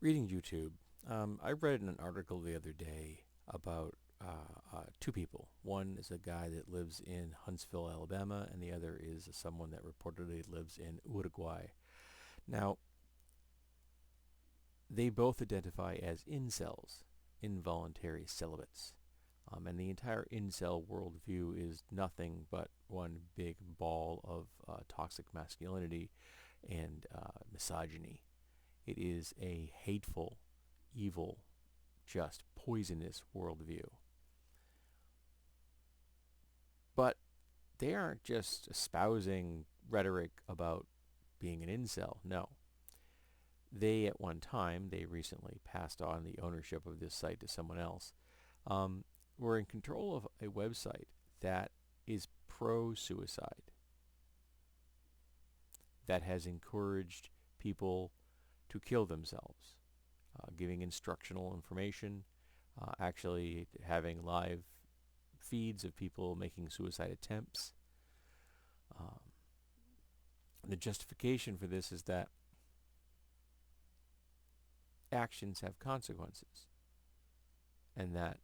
Reading YouTube, I read an article the other day about two people. One is a guy that lives in Huntsville, Alabama, and the other is someone that reportedly lives in Uruguay. Now, they both identify as incels, involuntary celibates. And the entire incel worldview is nothing but one big ball of toxic masculinity and misogyny. It is a hateful, evil, just poisonous worldview. But they aren't just espousing rhetoric about being an incel. No. They, at one time, they recently passed on the ownership of this site to someone else, um, were in control of a website that is pro-suicide, that has encouraged people to kill themselves, giving instructional information, actually having live feeds of people making suicide attempts. Um, the justification for this is that actions have consequences, and that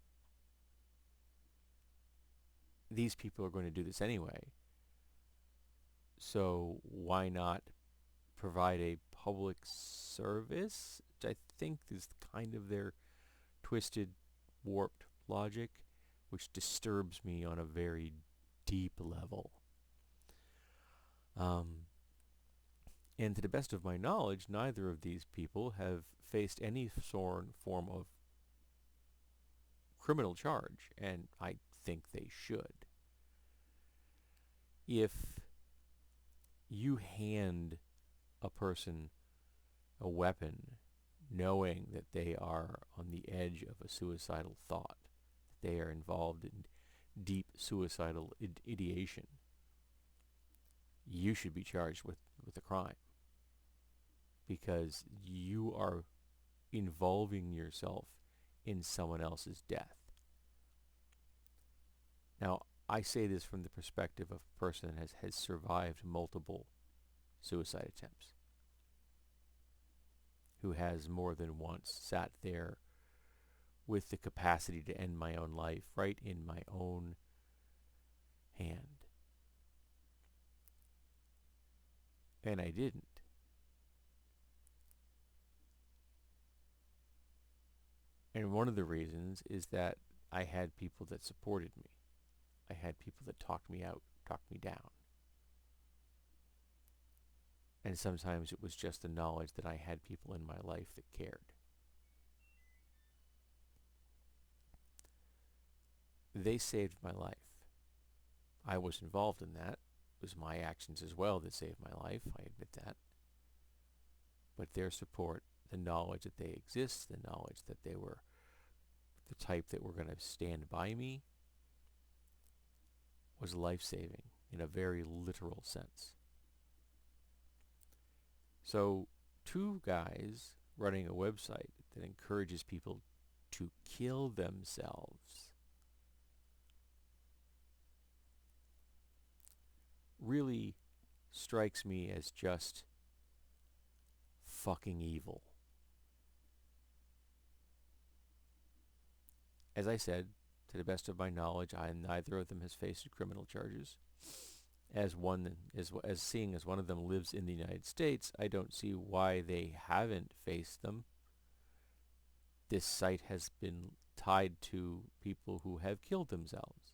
these people are going to do this anyway. So why not provide a public service? Which I think is kind of their twisted, warped logic, which disturbs me on a very deep level. Um, and to the best of my knowledge, neither of these people have faced any form of criminal charge, and I think they should. If you hand a person a weapon knowing that they are on the edge of a suicidal thought, that they are involved in deep suicidal ideation, you should be charged with a crime because you are involving yourself in someone else's death. Now, I say this from the perspective of a person that has survived multiple suicide attempts, who has more than once sat there with the capacity to end my own life right in my own hand. And I didn't. And one of the reasons is that I had people that supported me. I had people that talked me out, talked me down. And sometimes it was just the knowledge that I had people in my life that cared. They saved my life. I was involved in that. It was my actions as well that saved my life, I admit that. But their support, the knowledge that they exist, the knowledge that they were the type that were going to stand by me, was life-saving in a very literal sense. So, two guys running a website that encourages people to kill themselves really strikes me as just fucking evil. As I said, to the best of my knowledge, neither of them has faced criminal charges. As seeing as one of them lives in the United States, I don't see why they haven't faced them. This site has been tied to people who have killed themselves.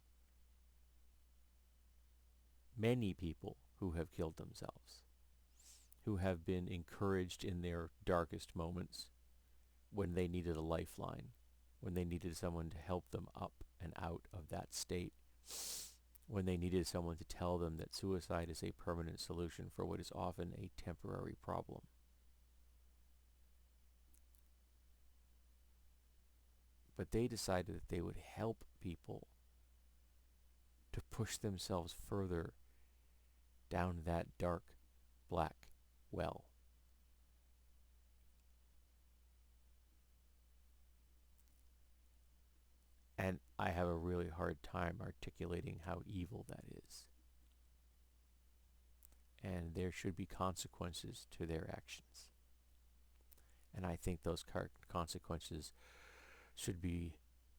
Many people who have killed themselves, who have been encouraged in their darkest moments when they needed a lifeline, when they needed someone to help them up and out of that state, when they needed someone to tell them that suicide is a permanent solution for what is often a temporary problem. But they decided that they would help people to push themselves further down that dark, black well. And I have a really hard time articulating how evil that is. And there should be consequences to their actions. And I think those consequences should be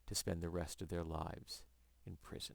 to spend the rest of their lives in prison.